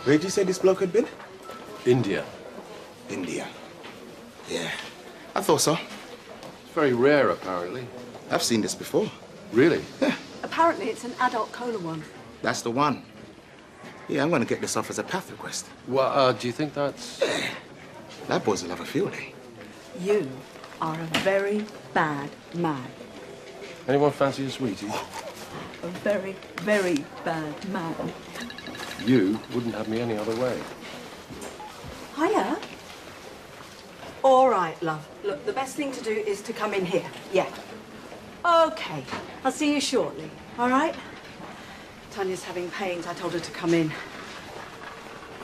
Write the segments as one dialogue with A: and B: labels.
A: Where did you say this bloke had been?
B: India.
A: India. Yeah, I thought so.
B: It's very rare, apparently.
A: I've seen this before.
B: Really?
A: Yeah,
C: Apparently, it's an adult cola one.
A: that's the one. Yeah, I'm gonna get this off as a path request.
B: Well, do you think that's...
A: That boys will have a field day.
C: You are a very bad man.
B: Anyone fancy a sweetie?
C: A very, very bad man.
B: You wouldn't have me any other way.
C: Hiya. All right, love. Look, the best thing to do is to come in here. Yeah. Okay. I'll see you shortly. All right? Tanya's having pains. I told her to come in.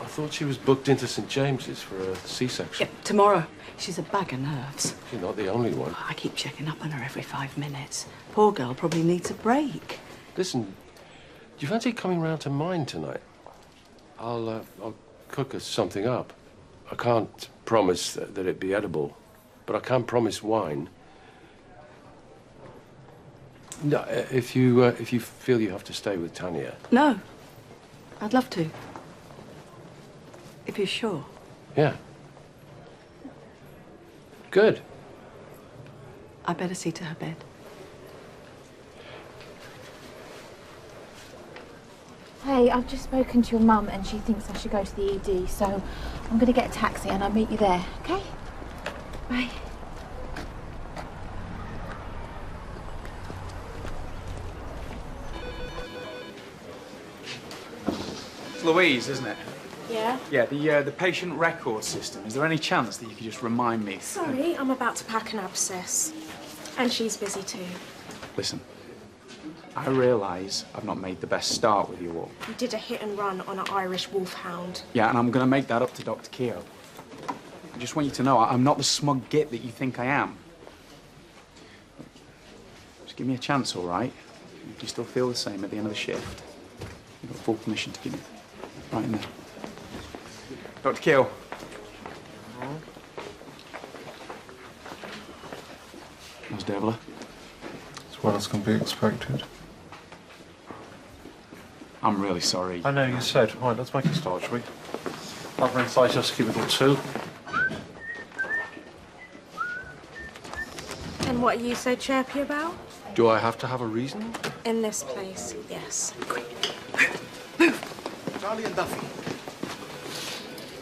B: I thought she was booked into St. James's for a C-section.
C: Yeah, tomorrow. She's a bag of nerves.
B: She's not the only one.
C: I keep checking up on her every 5 minutes. Poor girl probably needs a break.
B: Listen, do you fancy coming round to mine tonight? I'll cook us something up. I can't promise that it'd be edible, but I can promise wine. No, if you feel you have to stay with Tanya.
C: No. I'd love to. If you're sure.
B: Yeah. Good.
C: I better see to her bed.
D: Hey, I've just spoken to your mum and she thinks I should go to the ED, so I'm going to get a taxi and I'll meet you there, okay? Bye.
E: It's Louise, isn't it?
D: Yeah?
E: Yeah, the patient record system. Is there any chance that you could just remind me?
F: Sorry, I'm about to pack an abscess. And she's busy too.
E: Listen, I realise I've not made the best start with you all.
F: You did a hit and run on an Irish wolfhound.
E: Yeah, and I'm going to make that up to Dr. Keogh. I just want you to know I'm not the smug git that you think I am. Just give me a chance, all right? If you still feel the same at the end of the shift, you've got full permission to give me right in there. Dr. Keogh. How's Devla?
G: As well as can be expected.
E: I'm really sorry.
G: I know you said. Right, let's make a start, shall we? Upper incisors, keep it on 2.
F: And what are you so chirpy about?
B: Do I have to have a reason?
F: In this place, yes.
A: Charlie and Duffy.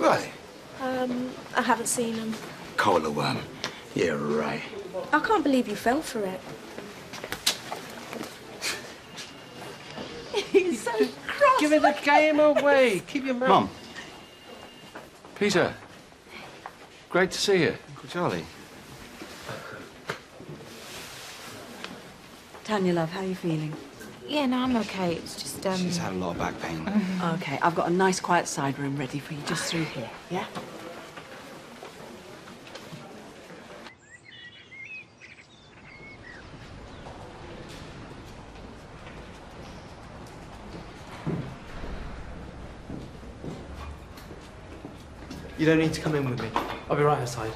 A: Right.
F: I haven't seen him.
A: Cola worm. Yeah, right.
F: I can't believe you fell for it.
C: He's so cross.
B: Giving the game away. Keep your mouth.
A: Mum.
B: Peter. Great to see you.
A: Uncle Charlie.
C: Tanya, love, how are you feeling?
D: Yeah, no, I'm okay. It's just,
A: She's had a lot of back pain.
C: Okay, I've got a nice quiet side room ready for you just through here, yeah?
H: You don't need to come in with me. I'll be right outside.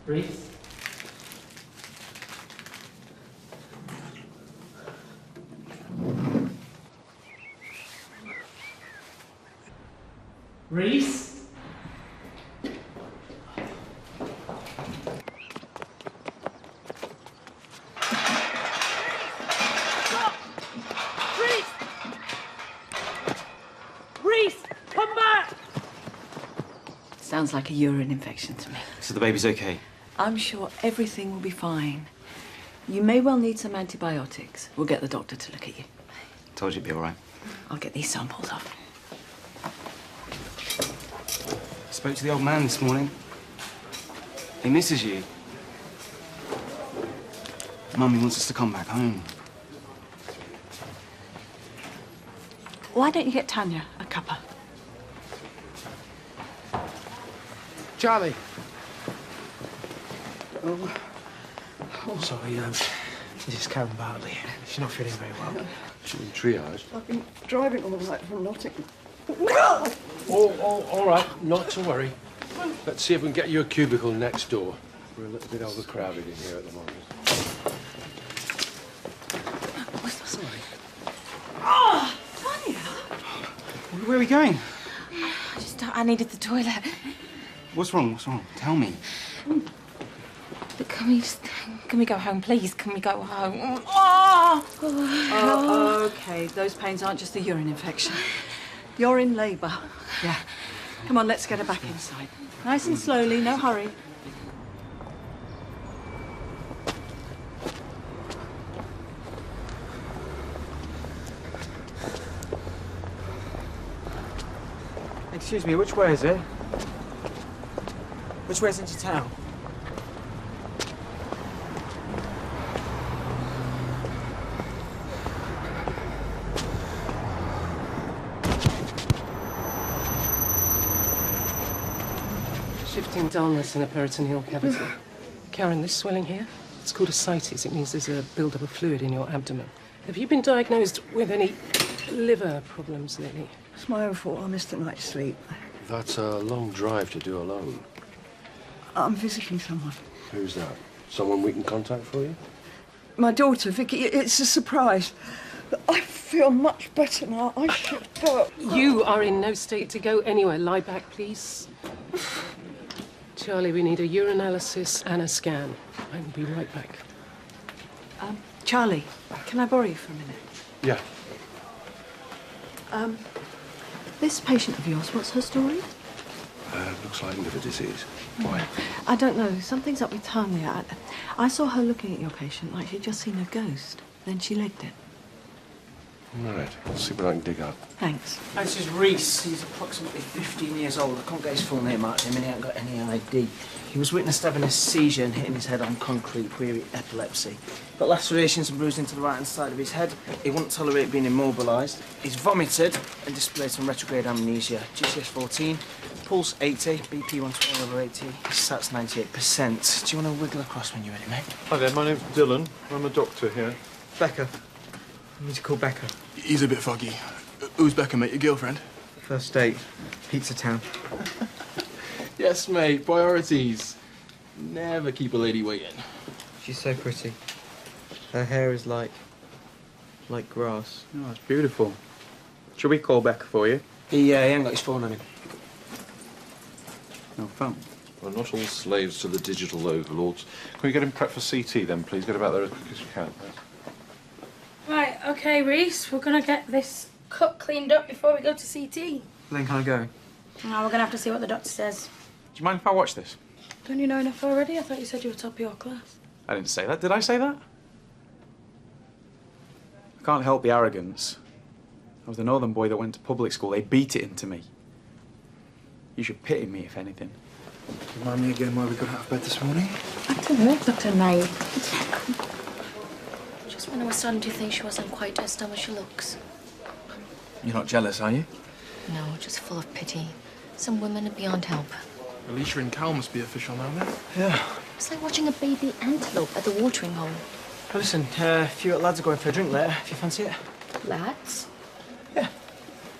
H: Reese? Reese?
C: Sounds like a urine infection to me.
H: So the baby's okay?
C: I'm sure everything will be fine. You may well need some antibiotics. We'll get the doctor to look at you.
H: Told you it'd be all right.
C: I'll get these samples off.
H: Spoke to the old man this morning. He misses you.
E: Mummy wants us to come back home.
C: Why don't you get Tanya a cuppa?
H: Charlie. Oh, sorry, this is Karen Bartley. She's not feeling very well.
B: She's in triage.
I: I've been driving all night from Nottingham.
B: Oh, all right, not to worry. Let's see if we can get you a cubicle next door. We're a little bit overcrowded in here at the moment.
E: Sorry.
C: Oh, Tanya!
E: Where are we going?
D: I needed the toilet.
E: What's wrong? What's wrong? Tell me.
D: But can we go home, please? Can we go home?
C: Oh, okay. Those pains aren't just a urine infection. You're in labour. Yeah. Come on, let's get her back inside. Nice and slowly, no hurry.
H: Excuse me, which way is it? Which way's into town?
J: Shifting dullness in a peritoneal cavity. Karen, this swelling here, it's called ascites. It means there's a build-up of fluid in your abdomen. Have you been diagnosed with any liver problems lately?
I: It's my own fault. I missed a night's sleep.
B: That's a long drive to do alone.
I: I'm visiting someone.
B: Who's that? Someone we can contact for you?
I: My daughter, Vicky. It's a surprise. I feel much better now. I should go.
J: You are in no state to go anywhere. Lie back, please. Charlie, we need a urinalysis and a scan. I will be right back.
C: Charlie, can I borrow you for a minute?
B: Yeah.
C: This patient of yours, what's her story?
B: Looks like liver disease. Why?
C: I don't know. Something's up with Tanya. I saw her looking at your patient like she'd just seen a ghost. Then she legged it.
B: All right. I'll see what I can dig up.
C: Thanks.
H: This is Reese. He's approximately 15 years old. I can't get his full name out of him and he ain't got any ID. He was witnessed having a seizure and hitting his head on concrete, query epilepsy. Got lacerations and bruising to the right-hand side of his head. He won't tolerate being immobilised. He's vomited and displayed some retrograde amnesia. GCS 14, pulse 80, BP 120/80, SATs 98%. Do you want to wiggle across when you're ready, mate?
G: Hi there, my name's Dylan. I'm a doctor here.
H: Becca. I need to call Becca.
K: He's a bit foggy. Who's Becca, mate? Your girlfriend?
H: First date, Pizza Town.
K: Yes, mate. Priorities. Never keep a lady waiting.
H: She's so pretty. Her hair is like grass.
E: Oh, it's beautiful. Shall we call Becca for you?
H: He ain't got his phone on him.
E: No phone.
G: Well, not all slaves to the digital overlords. Can we get him prepped for CT then, please? Get about there as quick as you can.
F: Right, okay, Reese, we're gonna get this cut cleaned up before we go to CT.
H: Then can I go?
F: Now we're gonna have to see what the doctor says.
E: Do you mind if I watch this?
F: Don't you know enough already? I thought you said you were top of your class.
E: I didn't say that. Did I say that? I can't help the arrogance. I was the northern boy that went to public school. They beat it into me. You should pity me, if anything.
K: Remind me again why we got out of bed this morning?
D: I don't know, Dr. Knight.
F: Just when I was starting to think she wasn't quite as dumb as she looks.
K: You're not jealous, are you?
F: No, just full of pity. Some women are beyond help.
K: Alicia and Cal must be official now, then.
H: Yeah.
F: It's like watching a baby antelope at the watering hole.
H: Well, listen, a few lads are going for a drink later, if you fancy it.
F: Lads?
H: Yeah.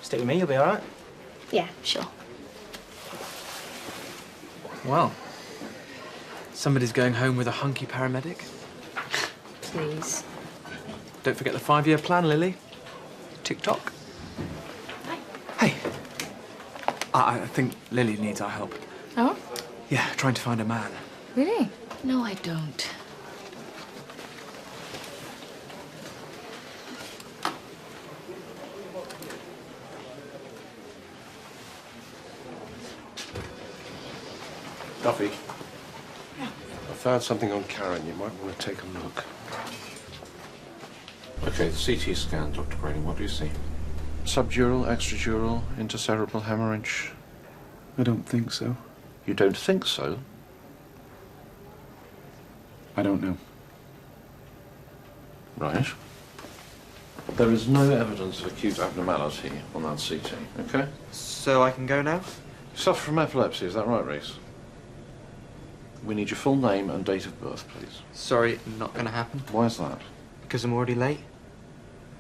H: Stay with me, you'll be all right.
F: Yeah, sure.
H: Well, somebody's going home with a hunky paramedic.
F: Please.
H: Don't forget the 5-year plan, Lily. TikTok. Hey. I think Lily needs our help.
F: Oh?
H: Yeah, trying to find a man.
F: Really? No, I don't.
B: Duffy. Yeah. I found something on Karen. You might want to take a look.
G: Okay, the CT scan, Dr. Grayling. What do you see?
B: Subdural, extradural, intercerebral hemorrhage.
E: I don't think so.
B: You don't think so?
E: I don't know.
G: Right. There is no evidence of acute abnormality on that CT, okay?
L: So I can go now?
G: You suffer from epilepsy, is that right, Reese? We need your full name and date of birth, please.
L: Sorry, not gonna happen.
G: Why is that?
L: Because I'm already late.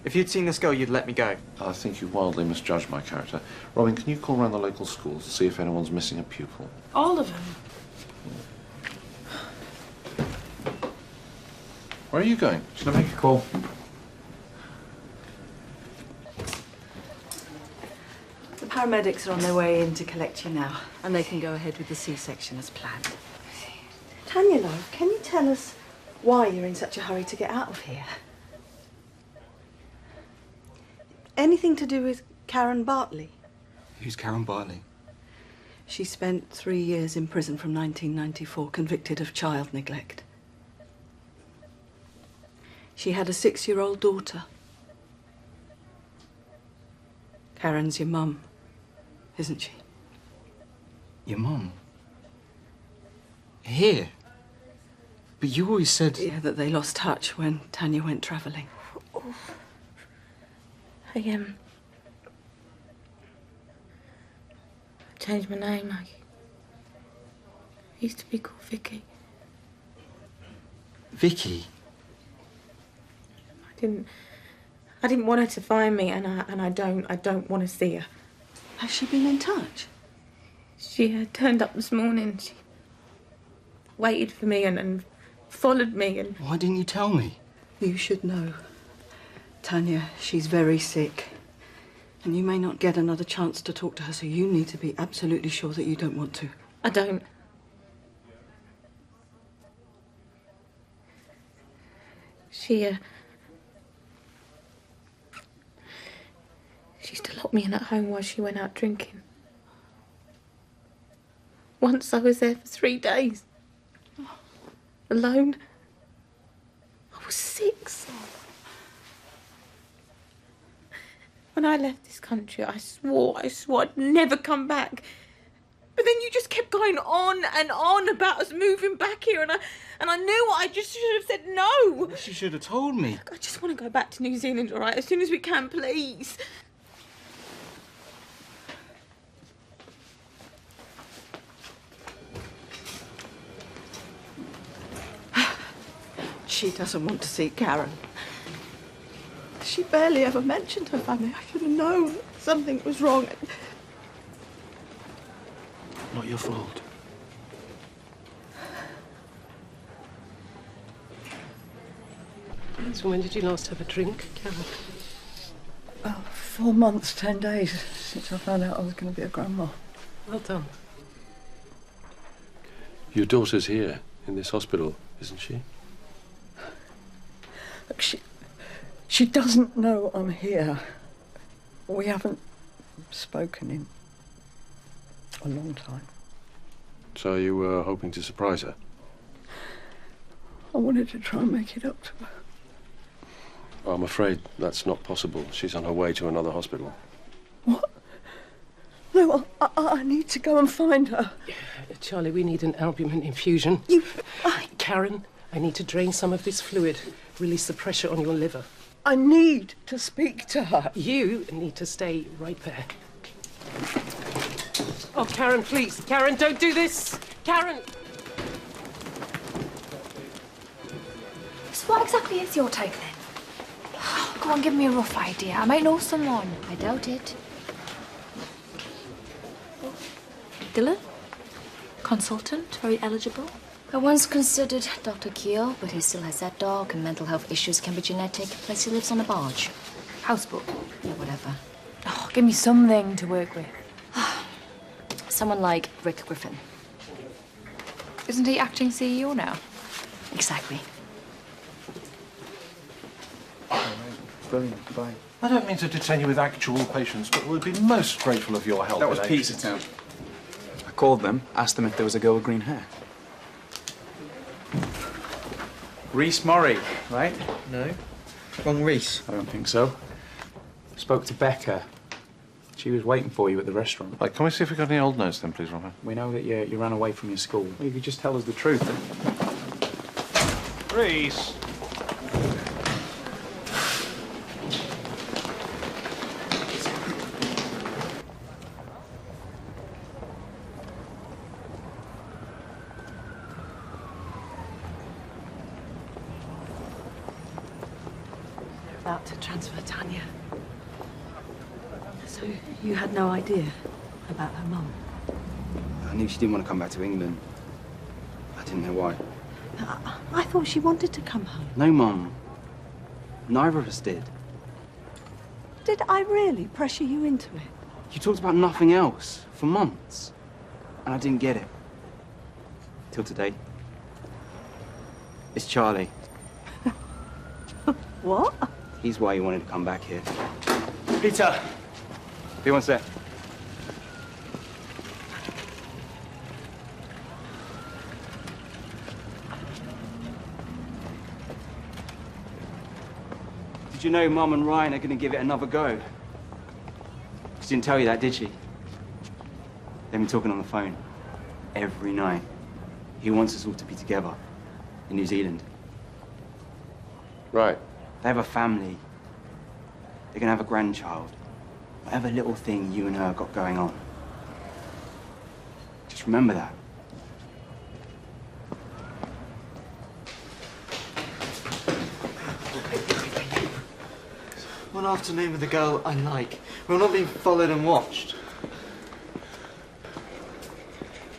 L: If you'd seen this girl, you'd let me go.
G: I think you wildly misjudged my character. Robin, can you call around the local schools to see if anyone's missing a pupil?
F: All of them.
G: Where are you going?
E: Should I make a call?
C: The paramedics are on their way in to collect you now, and they can go ahead with the C-section as planned. Tanya, love, can you tell us why you're in such a hurry to get out of here? Anything to do with Karen Bartley?
L: Who's Karen Bartley?
C: She spent 3 years in prison from 1994, convicted of child neglect. She had a 6-year-old daughter. Karen's your mum, isn't she?
L: Your mum? Here? But you always said...
C: Yeah, that they lost touch when Tanya went travelling.
F: I changed my name. I used to be called Vicky.
L: Vicky?
F: I didn't want her to find me, and I don't want to see her.
C: Has she been in touch?
F: She turned up this morning. She waited for me and followed me and...
L: Why didn't you tell me?
C: You should know. Tanya, she's very sick. And you may not get another chance to talk to her, so you need to be absolutely sure that you don't want to.
F: I don't. She used to lock me in at home while she went out drinking. Once I was there for 3 days. Alone. I was 6. When I left this country, I swore I'd never come back. But then you just kept going on and on about us moving back here, and I knew I just should have said no.
L: You should have told me.
F: I just want to go back to New Zealand, all right, as soon as we can, please.
C: She doesn't want to see Karen. She barely ever mentioned her family. I should have known something was wrong.
L: Not your fault.
J: So when did you last have a drink, Karen?
I: 4 months, 10 days since I found out I was going to be a grandma.
J: Well done.
B: Your daughter's here, in this hospital, isn't she?
I: Look, she doesn't know I'm here. We haven't spoken in a long time.
B: So you were hoping to surprise her?
I: I wanted to try and make it up to her.
B: I'm afraid that's not possible. She's on her way to another hospital.
I: What? No, I need to go and find her.
J: Charlie, we need an albumin infusion. Karen, I need to drain some of this fluid, release the pressure on your liver.
I: I need to speak to her.
J: You need to stay right there. Oh, Karen, please. Karen, don't do this. Karen!
D: So what exactly is your take then? Go on, give me a rough idea. I might know someone.
M: I doubt it.
D: Dylan? Consultant, very eligible.
M: I once considered Dr. Keel, but he still has that dog, and mental health issues can be genetic. Plus, he lives on a barge.
D: Houseboat.
M: Yeah, whatever.
D: Oh, give me something to work with.
M: Someone like Rick Griffin.
D: Isn't he acting CEO now?
M: Exactly.
E: Brilliant, bye.
G: I don't mean to detain you with actual patients, but we'd be most grateful of your help.
E: That was
G: with
E: Pizza Town. I called them, asked them if there was a girl with green hair. Reese Murray, right?
L: No. Wrong Reese.
E: I don't think so. Spoke to Becca. She was waiting for you at the restaurant.
G: Right, can we see if we've got any old notes then, please, Robert?
E: We know that you ran away from your school. Well, you could just tell us the truth.
G: Reese!
C: about to transfer Tanya. So you had no idea about her mum?
L: I knew she didn't want to come back to England. I didn't know why.
C: I thought she wanted to come home.
L: No, Mum. Neither of us did.
C: Did I really pressure you into it?
L: You talked about nothing else for months. And I didn't get it. Till today. It's Charlie.
C: What?
L: He's why you wanted to come back here. Peter! Be one sec. Did you know Mum and Ryan are going to give it another go? She didn't tell you that, did she? They've been talking on the phone every night. He wants us all to be together in New Zealand.
B: Right.
L: They have a family. They're going to have a grandchild. Whatever little thing you and her got going on. Just remember that.
N: One afternoon with a girl I like. We're not being followed and watched.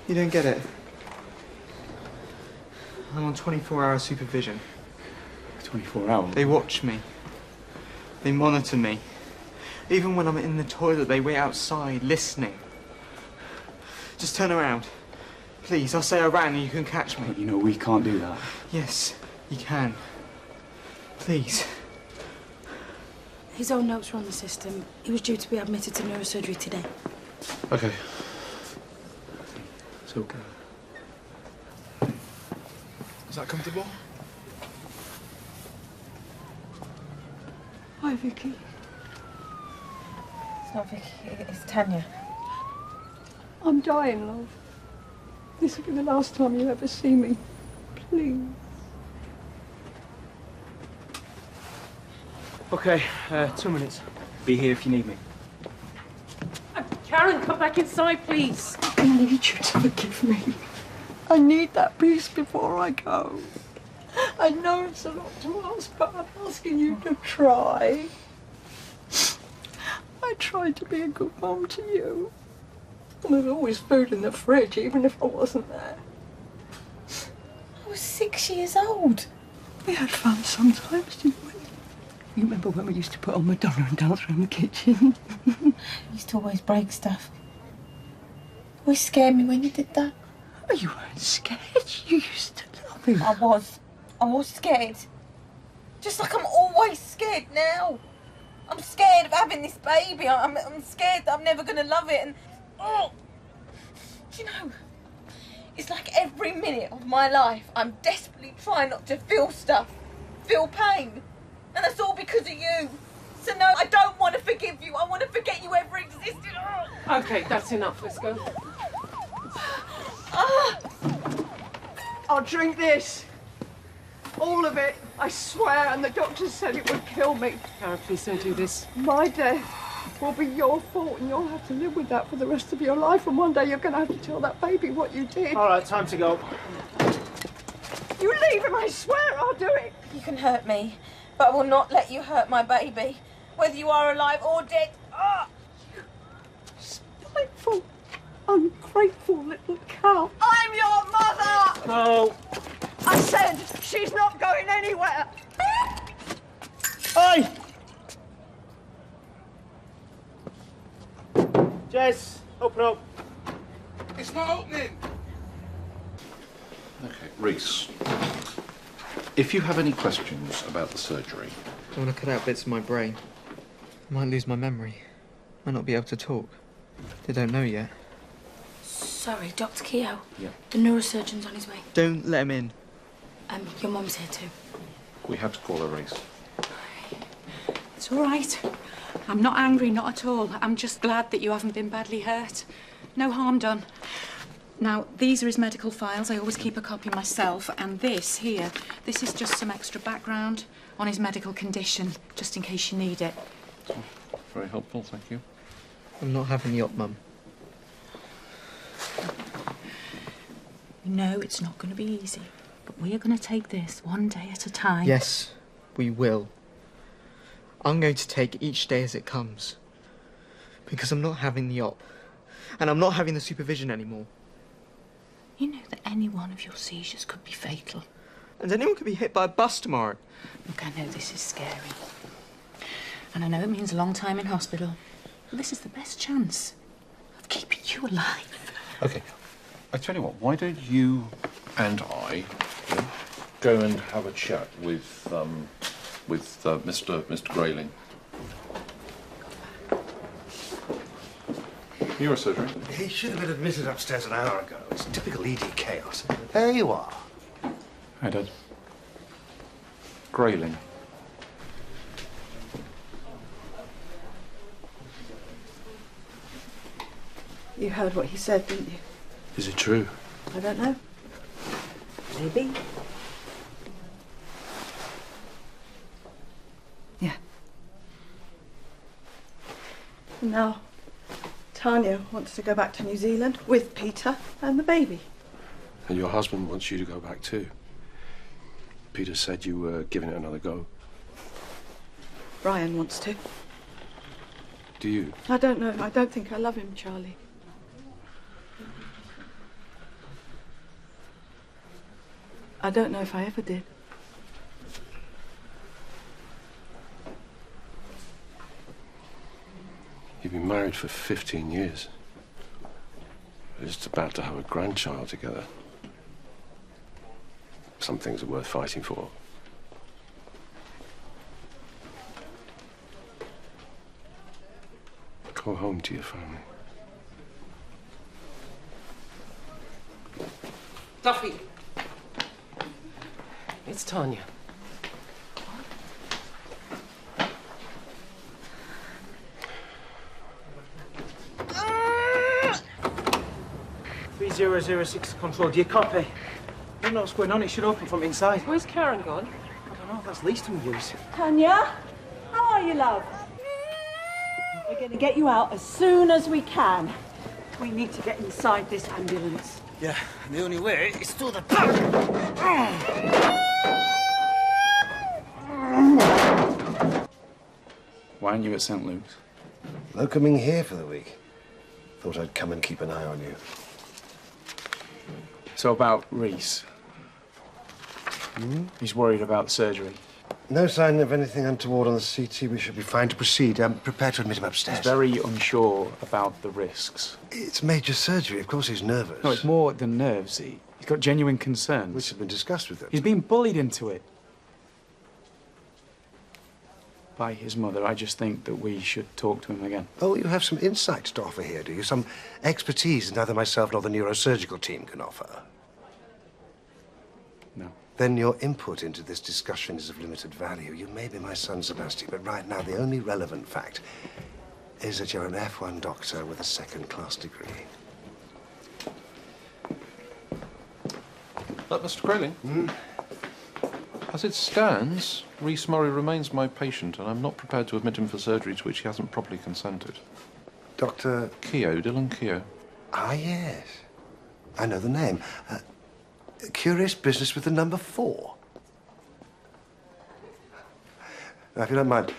N: You don't get it. I'm on 24-hour supervision.
E: 24 hours?
N: They watch me. They monitor me. Even when I'm in the toilet, they wait outside, listening. Just turn around. Please, I'll say I ran and you can catch me.
E: But you know, we can't do that.
N: Yes, you can. Please.
O: His own notes were on the system. He was due to be admitted to neurosurgery today.
G: Okay.
E: It's okay.
N: Is that comfortable?
I: Hi, Vicky.
F: It's not Vicky, it's Tanya.
I: I'm dying, love. This will be the last time you ever see me. Please.
H: Okay, 2 minutes. Be here if you need me.
J: Karen, come back inside, please.
I: I need you to forgive me. I need that peace before I go. I know it's a lot to ask, but I'm asking you to try. I tried to be a good mum to you. And there's always food in the fridge, even if I wasn't there.
F: I was 6 years old.
I: We had fun sometimes, didn't we? You remember when we used to put on Madonna and dance around the kitchen?
F: You used to always break stuff. Always scared me when you did that.
I: Oh, you weren't scared. You used to love him.
F: I was scared. Just like I'm always scared now. I'm scared of having this baby. I'm scared that I'm never going to love it. And oh, do you know, it's like every minute of my life I'm desperately trying not to feel stuff, feel pain. And that's all because of you. So no, I don't want to forgive you. I want to forget you ever existed. Oh.
J: Okay, that's enough. Let's go.
I: I'll drink this. All of it, I swear, and the doctor said it would kill me.
J: Karen, please don't do this.
I: My death will be your fault, and you'll have to live with that for the rest of your life, and one day you're going to have to tell that baby what you did.
H: All right, time to go.
I: You leave and I swear I'll do it.
F: You can hurt me, but I will not let you hurt my baby, whether you are alive or dead. Oh.
I: Spiteful, ungrateful little cow. I'm your mother!
H: No.
I: I said she's not going anywhere.
H: Hey! Jess, open up.
K: It's not opening.
G: Okay, Reese. If you have any questions about the surgery...
N: I want to cut out bits of my brain. I might lose my memory. Might not be able to talk. They don't know yet.
O: Sorry, Dr. Keogh.
G: Yeah.
O: The neurosurgeon's on his way.
N: Don't let him in.
O: Your mum's here too.
G: We had to call her, Reese.
P: It's all right. I'm not angry, not at all. I'm just glad that you haven't been badly hurt. No harm done. Now, these are his medical files. I always keep a copy myself. And this here, this is just some extra background on his medical condition, just in case you need it.
G: Oh, very helpful, thank you.
N: I'm not having the op, Mum.
P: No, it's not going to be easy. But we are going to take this one day at a time.
N: Yes, we will. I'm going to take each day as it comes. Because I'm not having the op. And I'm not having the supervision anymore.
P: You know that any one of your seizures could be fatal.
N: And anyone could be hit by a bus tomorrow.
P: Look, I know this is scary. And I know it means a long time in hospital. But this is the best chance of keeping you alive.
G: OK. I tell you what, why don't you and I go and have a chat with Mr. Grayling. Neurosurgery.
Q: He should have been admitted upstairs an hour ago. It's typical ED chaos. There you are.
E: Hi, Dad.
G: Grayling.
C: You heard what he said, didn't you?
B: Is it true?
C: I don't know. Maybe. Yeah. Now, Tanya wants to go back to New Zealand with Peter and the baby.
B: And your husband wants you to go back too. Peter said you were giving it another go.
C: Brian wants to.
B: Do you?
C: I don't know. I don't think I love him, Charlie. I don't know if I ever did.
B: You've been married for 15 years. You're just about to have a grandchild together. Some things are worth fighting for. Go home to your family.
J: Duffy! It's Tanya.
H: Ah! 3006 control. Do you copy? I don't know what's going on. It should open from inside.
J: Where's Karen gone?
H: I don't know. That's Leaston use.
C: Tanya, how are you, love? We're going to get you out as soon as we can. We need to get inside this ambulance.
Q: Yeah, the only way is through the
E: Why aren't you at St. Luke's?
Q: Locoming here for the week. Thought I'd come and keep an eye on you.
E: So about Reese. He's worried about surgery.
Q: No sign of anything untoward on the CT. We should be fine to proceed. I'm prepared to admit him upstairs.
E: He's very unsure about the risks.
Q: It's major surgery. Of course he's nervous.
E: No, it's more than nerves. He's got genuine concerns.
Q: Which have been discussed with him.
E: He's been bullied into it. By his mother. I just think that we should talk to him again.
Q: Oh, you have some insights to offer here, do you? Some expertise that neither myself nor the neurosurgical team can offer.
E: No.
Q: Then your input into this discussion is of limited value. You may be my son, Sebastian, but right now the only relevant fact is that you're an F1 doctor with a second-class degree.
G: Mr. Grayling? As it stands, Rhys Murray remains my patient, and I'm not prepared to admit him for surgery to which he hasn't properly consented.
Q: Dr.
G: Keogh, Dylan Keogh.
Q: Ah, yes. I know the name. Curious business with the number 4. Now, if you don't mind,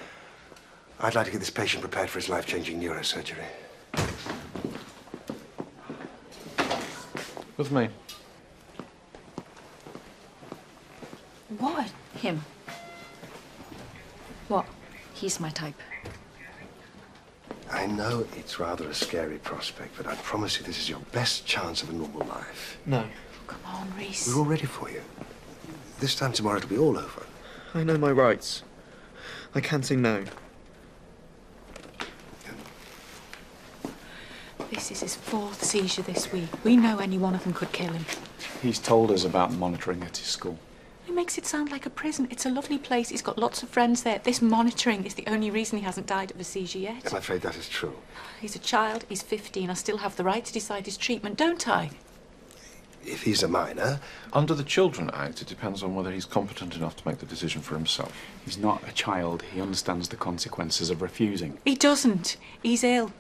Q: I'd like to get this patient prepared for his life-changing neurosurgery.
G: With me.
M: What? Him. What? He's my type.
Q: I know it's rather a scary prospect, but I promise you this is your best chance of a normal life.
N: No.
M: Come on, Reese.
Q: We're all ready for you. This time tomorrow it'll be all over.
N: I know my rights. I can't say no.
P: This is his 4th seizure this week. We know any one of them could kill him.
E: He's told us about monitoring at his school.
P: He makes it sound like a prison. It's a lovely place. He's got lots of friends there. This monitoring is the only reason he hasn't died of a seizure yet.
Q: I'm afraid that is true.
P: He's a child. He's 15. I still have the right to decide his treatment, don't I?
Q: If he's a minor.
G: Under the Children Act, it depends on whether he's competent enough to make the decision for himself.
E: He's not a child. He understands the consequences of refusing.
P: He doesn't. He's ill.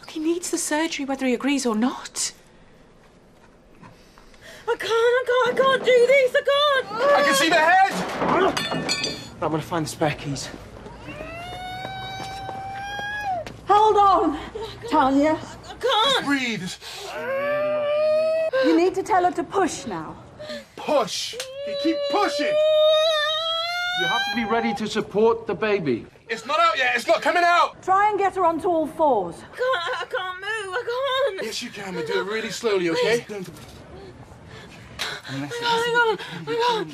P: Look, he needs the surgery whether he agrees or not.
F: I can't do this, I can't!
H: I can see the head! I'm gonna find the spare keys.
C: Hold on, Tanya.
F: I can't.
K: Breathe.
C: You need to tell her to push now.
K: Push. Okay, keep pushing.
B: You have to be ready to support the baby.
K: It's not out yet. It's not coming out.
C: Try and get her onto all fours.
F: I can't move. I can't.
K: Yes, you can. But do it really slowly, okay?
F: Hang on.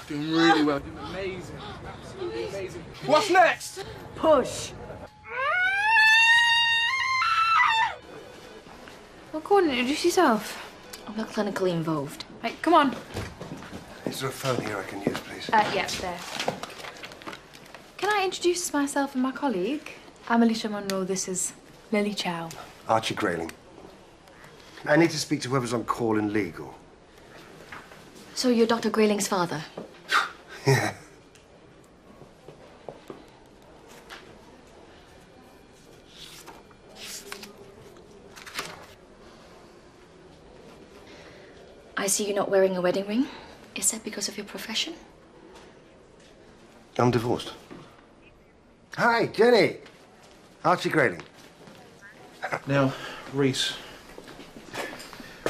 K: Doing really well. Doing amazing. Absolutely amazing. What's next?
C: Push.
D: Well, go on, introduce yourself.
M: I'm not clinically involved.
D: Right, come on.
Q: Is there a phone here I can use, please?
D: Yeah, there. Can I introduce myself and my colleague? I'm Alicia Monroe. This is Lily Chow.
Q: Archie Grayling. I need to speak to whoever's on call in legal.
M: So you're Dr. Grayling's father?
Q: Yeah.
M: I see you're not wearing a wedding ring. Is that because of your profession?
Q: I'm divorced. Hi, Jenny. Archie Grayling.
G: Now, Reese,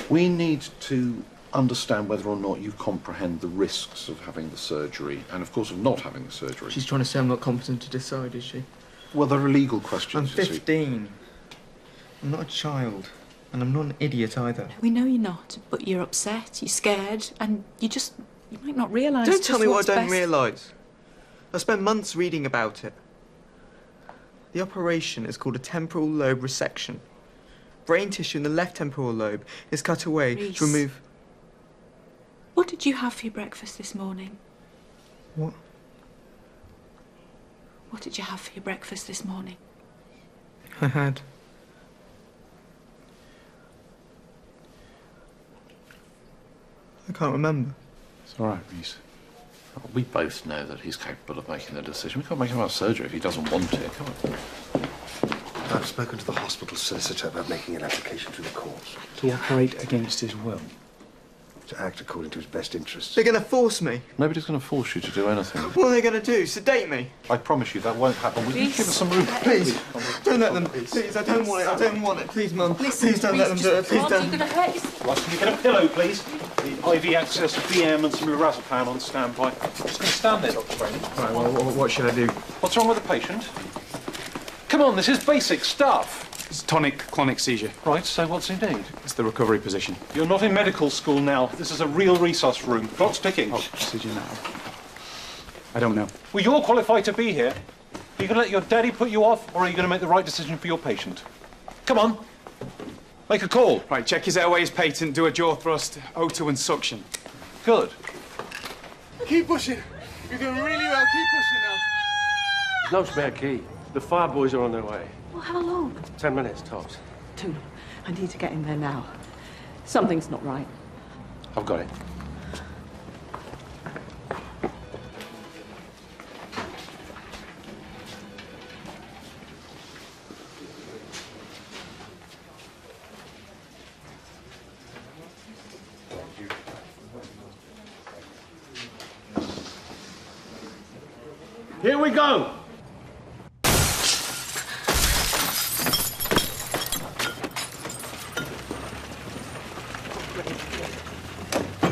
G: we need to understand whether or not you comprehend the risks of having the surgery and, of course, of not having the surgery.
N: She's trying to say I'm not competent to decide, is she?
G: Well, there are legal questions.
N: I'm 15. I'm not a child. And I'm not an idiot either.
F: We know you're not, but you're upset, you're scared, and you might not realise.
N: Don't tell me what I don't
F: best.
N: realise. I spent months reading about it. The operation is called a temporal lobe resection. Brain tissue in the left temporal lobe is cut away
F: Reese.
N: to remove...
F: What did you have for your breakfast this morning?
N: What?
F: What did you have for your breakfast this morning?
N: I had... I can't remember.
G: It's all right, Reese. We both know that he's capable of making the decision. We can't make him have surgery if he doesn't want it. Come on.
Q: I've spoken to the hospital solicitor about making an application through the courts.
E: To operate against his will.
Q: To act according to his best interests.
N: They're going to force me.
G: Nobody's going to force you to do anything.
N: What are they going to do? Sedate me?
G: I promise you that won't happen. Will you give us some room?
N: Please, don't let them. Please, I don't want it. I don't want it. Please, Mum. Please don't let them do it. Please don't.
G: Ross, can you get a pillow, please? The IV access, BM, and some lorazepam on standby. Just going to stand there, Dr. Brayden.
N: Right, well, what should I do?
G: What's wrong with the patient? Come on, this is basic stuff.
E: It's tonic clonic seizure.
G: Right, so what's he need?
E: It's the recovery position.
G: You're not in medical school now. This is a real resus room. Clock's ticking.
E: Oh, seizure now. I don't know.
G: Well, you're qualified to be here. Are you going to let your daddy put you off, or are you going to make the right decision for your patient? Come on. Make a call.
E: Right, check his airways patent, do a jaw thrust, O2 and suction.
G: Good.
K: Keep pushing. You're doing really well. Keep pushing now.
B: There's no spare key. The fire boys are on their way.
C: Well, how long?
B: 10 minutes, tops.
C: Two. I need to get in there now. Something's not right.
B: I've got it. Here we go!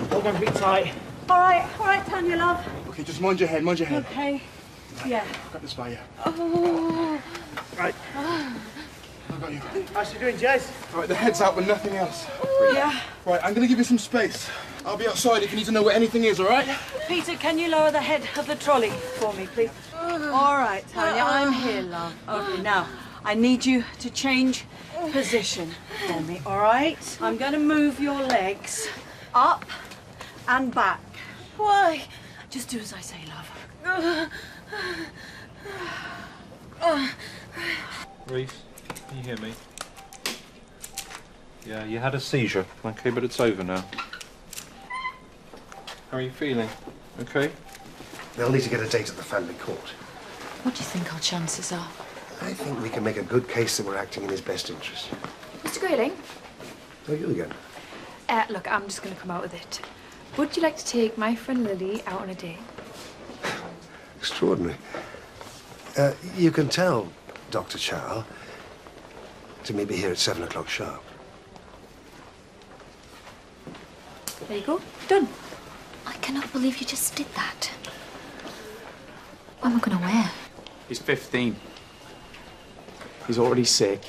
H: Hold on, be tight.
C: All right, Tanya, love.
K: Okay, just mind your head, mind your head.
C: Okay. Yeah.
K: I've got this by you.
C: Oh.
K: Right. I've got you.
H: How's she doing, Jez?
K: Right, the head's out, but nothing else.
C: Yeah.
K: Right, I'm going to give you some space. I'll be outside if you need to know where anything is, all right?
C: Peter, can you lower the head of the trolley for me, please? All right, Tanya, I'm here, love. Okay, now, I need you to change position for me, all right? I'm going to move your legs up and back.
F: Why?
C: Just do as I say, love.
G: Reese, can you hear me? Yeah, you had a seizure. Okay, but it's over now. How are you feeling? Okay?
Q: They'll need to get a date at the family court.
M: What do you think our chances are?
Q: I think we can make a good case that we're acting in his best interest.
D: Mr. Grayling?
Q: Oh, you again?
D: Look, I'm just going to come out with it. Would you like to take my friend Lily out on a date?
Q: Extraordinary. You can tell Dr. Chow to meet me here at 7 o'clock sharp.
M: There you go. Done. I cannot believe you just did that. What am I going to wear?
E: He's 15. He's already sick,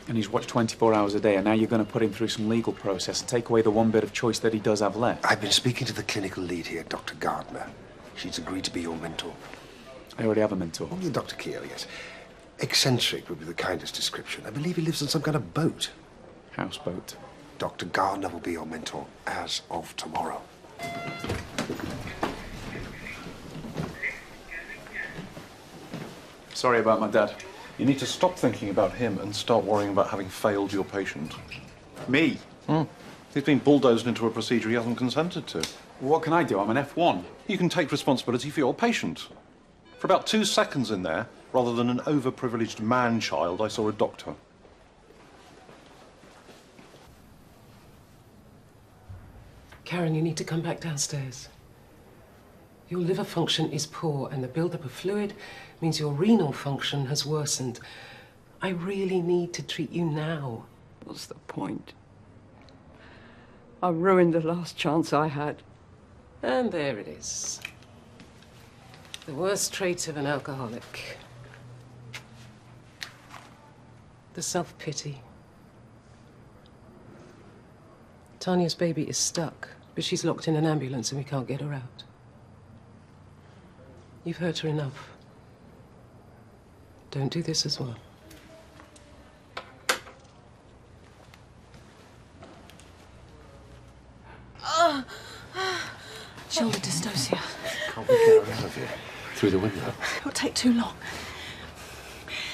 E: and he's watched 24 hours a day, and now you're going to put him through some legal process and take away the one bit of choice that he does have left.
Q: I've been speaking to the clinical lead here, Dr. Gardner. She's agreed to be your mentor.
E: I already have a mentor.
Q: Only Dr. Keel, yes. Eccentric would be the kindest description. I believe he lives on some kind of boat.
E: Houseboat.
Q: Dr. Gardner will be your mentor as of tomorrow.
E: Sorry about my dad.
G: You need to stop thinking about him and start worrying about having failed your patient.
E: Me?
G: He's been bulldozed into a procedure he hasn't consented to.
E: What can I do? I'm an F1.
G: You can take responsibility for your patient. For about 2 seconds in there, rather than an overprivileged man-child, I saw a doctor.
J: Karen, you need to come back downstairs. Your liver function is poor, and the buildup of fluid means your renal function has worsened. I really need to treat you now.
I: What's the point? I ruined the last chance I had.
J: And there it is. The worst trait of an alcoholic. The self-pity. Tanya's baby is stuck, but she's locked in an ambulance and we can't get her out. You've hurt her enough. Don't do this as well.
O: Shoulder dystocia.
B: Can't we get her out of here? Through the window?
O: It'll take too long.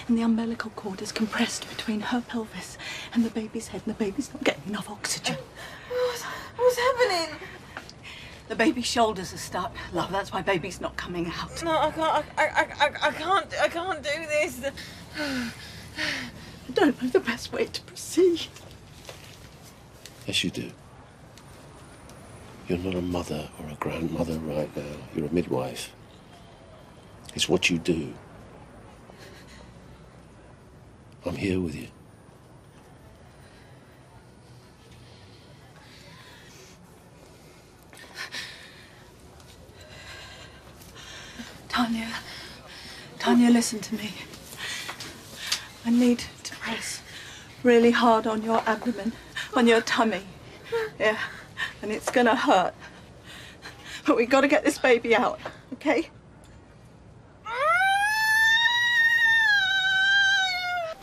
O: And the umbilical cord is compressed between her pelvis and the baby's head, and the baby's not getting enough oxygen.
C: What's happening? The baby's shoulders are stuck, love. That's why baby's not coming out.
F: No, I can't. I can't do this.
O: I don't know the best way to proceed.
B: Yes, you do. You're not a mother or a grandmother right now. You're a midwife. It's what you do. I'm here with you.
O: Tanya, listen to me. I need to press really hard on your abdomen, on your tummy. Yeah, and it's gonna hurt. But we've got to get this baby out, okay?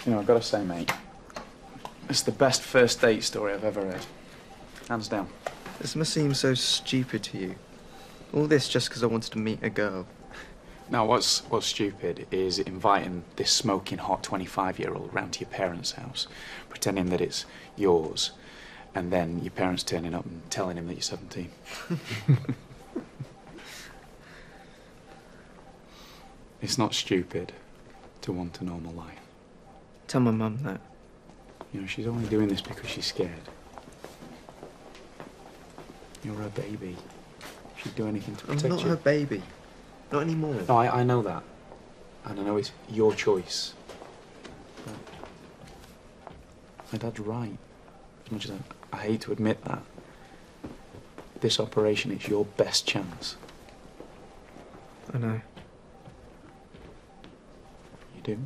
E: You know, I've got to say, mate, it's the best first date story I've ever read. Hands down.
N: This must seem so stupid to you. All this just because I wanted to meet a girl.
E: Now, what's stupid is inviting this smoking hot 25-year-old round to your parents' house, pretending that it's yours, and then your parents turning up and telling him that you're 17. It's not stupid to want a normal life.
N: Tell my mum that.
E: You know, she's only doing this because she's scared. You're her baby. She'd do anything to protect you.
N: I'm not her baby. Not anymore.
E: No, I know that. And I know it's your choice. But my dad's right. As much as I hate to admit that. This operation is your best chance.
N: I know.
E: You do?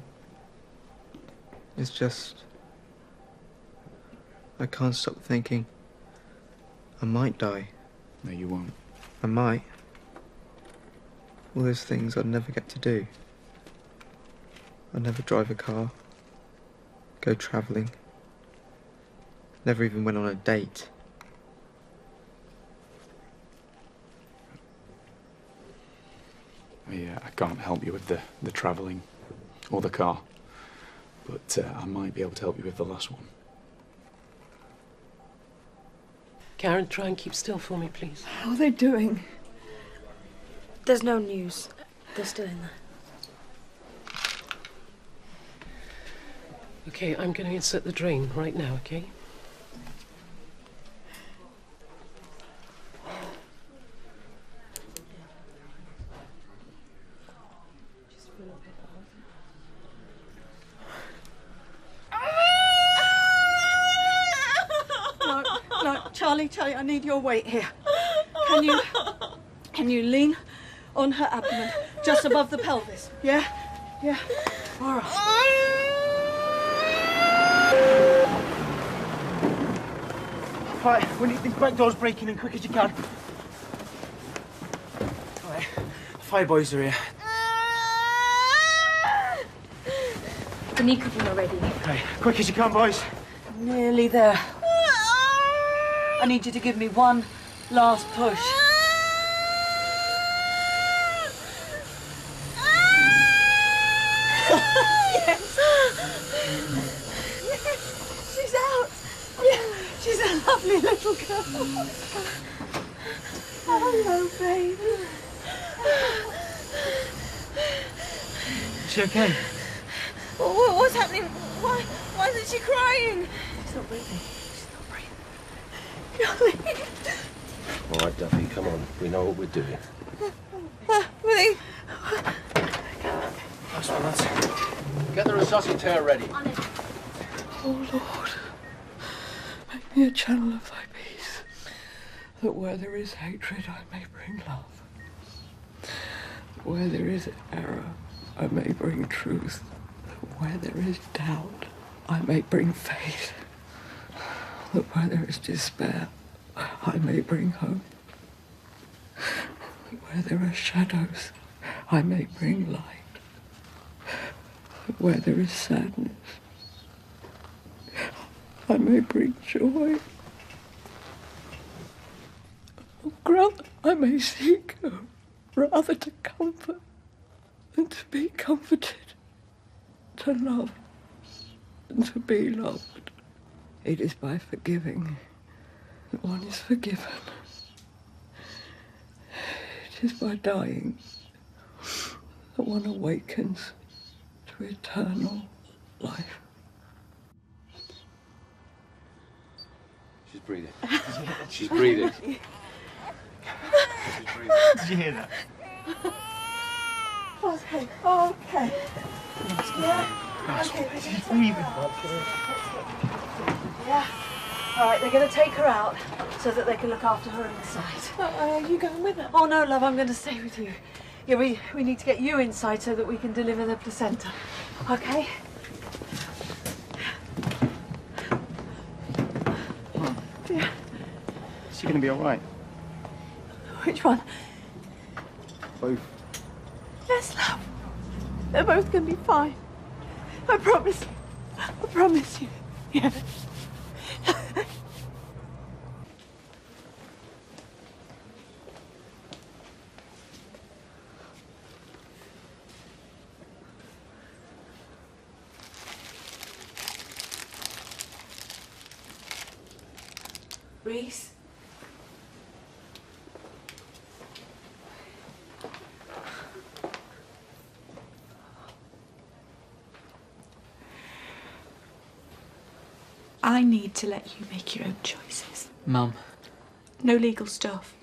N: It's just... I can't stop thinking I might die.
E: No, you won't.
N: I might. All those things I'd never get to do. I'd never drive a car, go travelling, never even went on a date.
E: I can't help you with the travelling or the car, but I might be able to help you with the last one.
J: Karen, try and keep still for me, please.
O: How are they doing? There's no news. They're still in there.
J: Okay, I'm going to insert the drain right now, okay?
O: Charlie, I need your weight here. Can you lean on her abdomen, just above the pelvis? Yeah? Yeah. All right.
H: Right, we need these back doors breaking in quick as you can. Right, fire boys are here.
M: The knee coupling already.
H: Right, quick as you can, boys.
O: Nearly there. I need you to give me one last push. Yes. She's out. Yeah, she's a lovely little girl. Hello, baby.
H: Is she okay?
F: What's happening? Why isn't she crying?
O: She's not breathing.
B: All right, Duffy, come on. We know what we're doing.
F: Willie.
B: Nice one, lads. Get the resuscitator ready.
I: Oh, Lord, make me a channel of thy peace, that where there is hatred I may bring love. Where there is error I may bring truth. That where there is doubt I may bring faith. That where there is despair I may bring hope. That where there are shadows I may bring light. That where there is sadness I may bring joy. Oh, grant that I may seek rather to comfort than to be comforted, to love than to be loved. It is by forgiving that one is forgiven. It is by dying that one awakens to eternal life.
B: She's breathing. She's breathing.
H: Did you hear that?
O: Okay, okay. Yeah. Okay,
H: She's breathing.
O: Yeah. All right, they're going to take her out so that they can look after her inside.
F: Are you going with her?
O: Oh, no, love, I'm going to stay with you. Yeah, we need to get you inside so that we can deliver the placenta. Okay? Yeah.
E: Is she going to be all right?
O: Which one?
E: Both.
O: Yes, love. They're both going to be fine. I promise. I promise you. Yeah.
C: Reese?
P: I need to let you make your own choices.
E: Mum.
P: No legal stuff.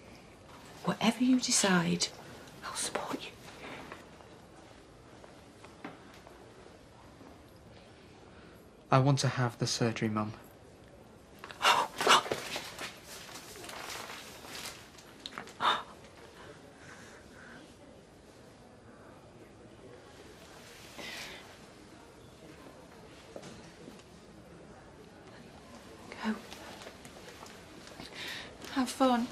P: Whatever you decide, I'll support you.
E: I want to have the surgery, Mum.
P: Go. Have fun.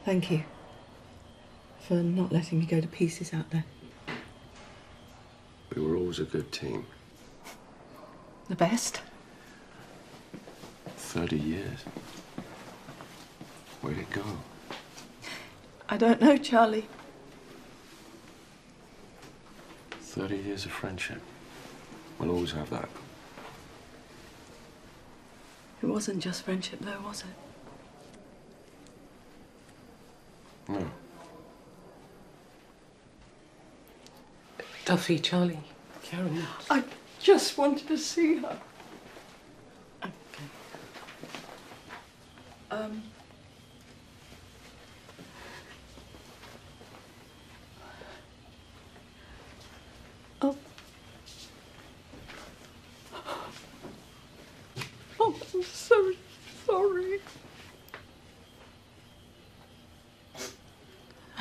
O: Thank you for not letting me go to pieces out there.
B: We were always a good team.
O: The best?
B: 30 years. Where'd it go?
O: I don't know, Charlie.
B: 30 years of friendship. We'll always have that.
O: It wasn't just friendship, though, was it?
B: No.
J: Duffy, Charlie, Karen.
I: I just wanted to see her.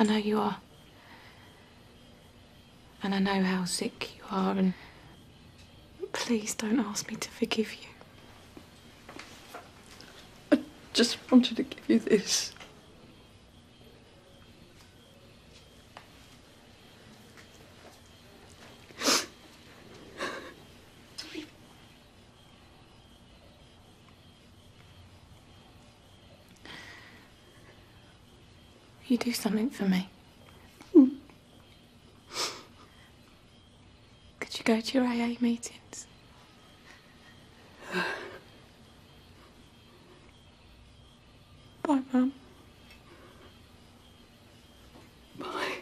P: I know you are. And I know how sick you are, and please don't ask me to forgive you.
I: I just wanted to give you this.
P: You do something for me. Could you go to your AA meetings? Bye, Mum.
I: Bye.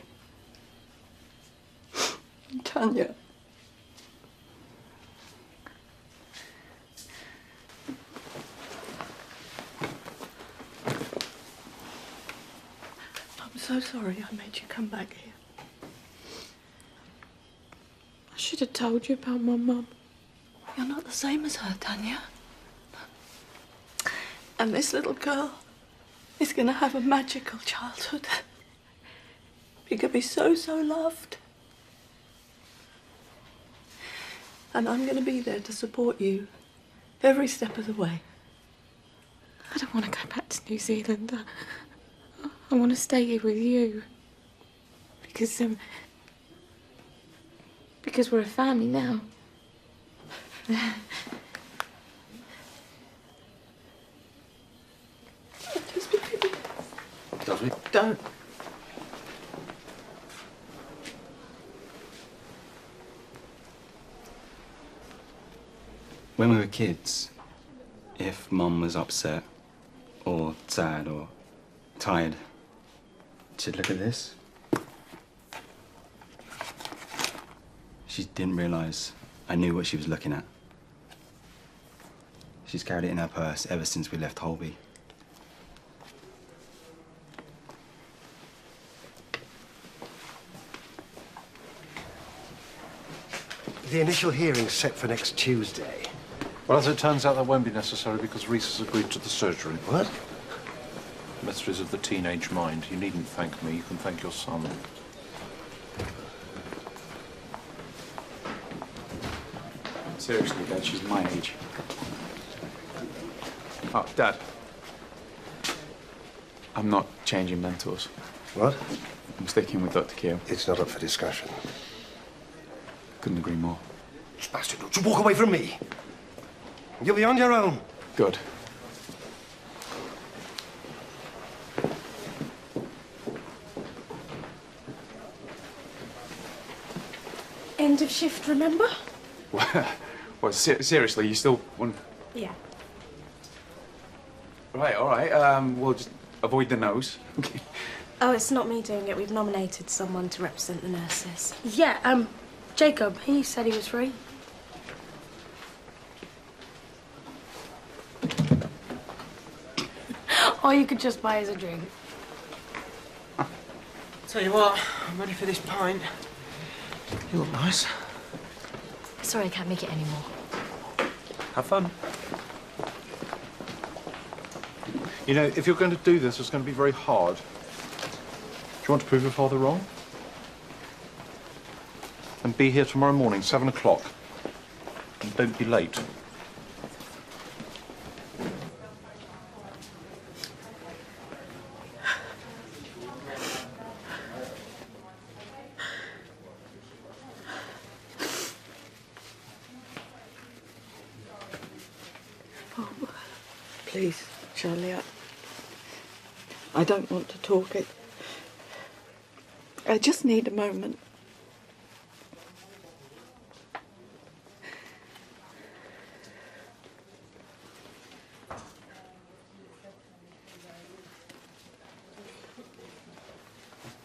I: Tanya.
O: I'm so sorry I made you come back here.
P: I should have told you about my mum.
O: You're not the same as her, Tanya. And this little girl is going to have a magical childhood. You're going to be so, so loved. And I'm going to be there to support you every step of the way.
P: I don't want to go back to New Zealand. I want to stay here with you. Because we're a family now.
G: Lovely.
O: Don't.
L: When we were kids, if Mum was upset or sad or tired, she'd look at this. She didn't realise I knew what she was looking at. She's carried it in her purse ever since we left Holby.
Q: The initial hearing's set for next Tuesday.
G: Well, as it turns out, that won't be necessary because Reese has agreed to the surgery.
Q: What?
G: Mysteries of the teenage mind. You needn't thank me. You can thank your son.
E: Seriously, Dad, she's my age. Oh, Dad. I'm not changing mentors.
Q: What?
E: I'm sticking with Dr. Keel.
Q: It's not up for discussion.
E: Couldn't agree more.
Q: Bastard, don't you walk away from me. You'll be on your own.
E: Good.
D: End of shift, remember?
E: Well, seriously, you still want...
D: Yeah.
E: Right, all right. We'll just avoid the nose.
R: Oh, it's not me doing it. We've nominated someone to represent the nurses.
S: Yeah, Jacob, he said he was free. Or you could just buy us a drink.
H: Tell you what, I'm ready for this pint. You look nice.
M: Sorry, I can't make it anymore.
E: Have fun.
G: You know, if you're going to do this, it's going to be very hard. Do you want to prove your father wrong? And be here tomorrow morning, 7 o'clock. And don't be late.
O: Oh, please, Charlie, I don't want to talk. I just need a moment.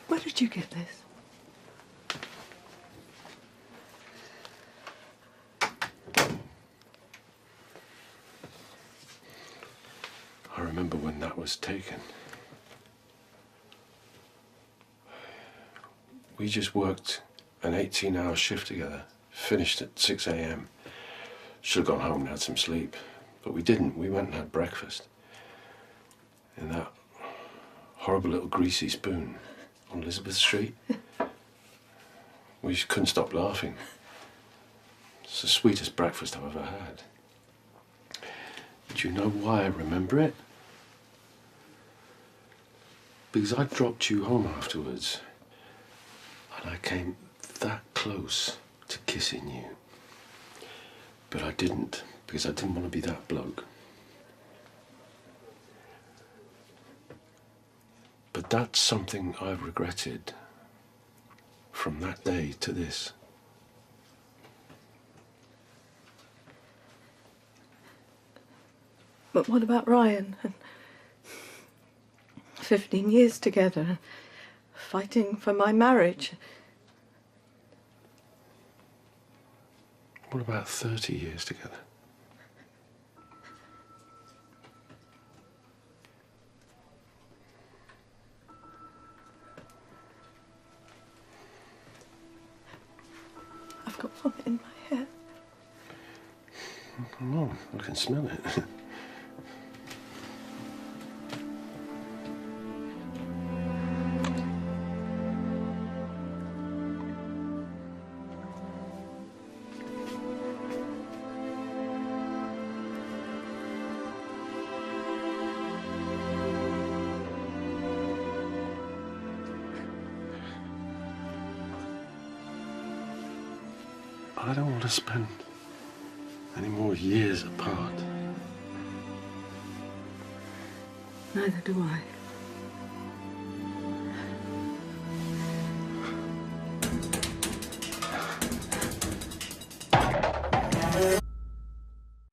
O: Where did you get this?
B: I remember when that was taken. We just worked an 18-hour shift together, finished at 6 a.m. Should have gone home and had some sleep, but we didn't. We went and had breakfast in that horrible little greasy spoon. on Elizabeth Street. We just couldn't stop laughing. It's the sweetest breakfast I've ever had. Do you know why I remember it? Because I dropped you home afterwards, and I came that close to kissing you. But I didn't, because I didn't want to be that bloke. But that's something I've regretted from that day to this.
O: But what about Ryan? 15 years together, fighting for my marriage.
B: What about 30 years together?
O: I've got vomit in my hair.
B: No, I can smell it. I don't want to spend any more years apart.
O: Neither do I.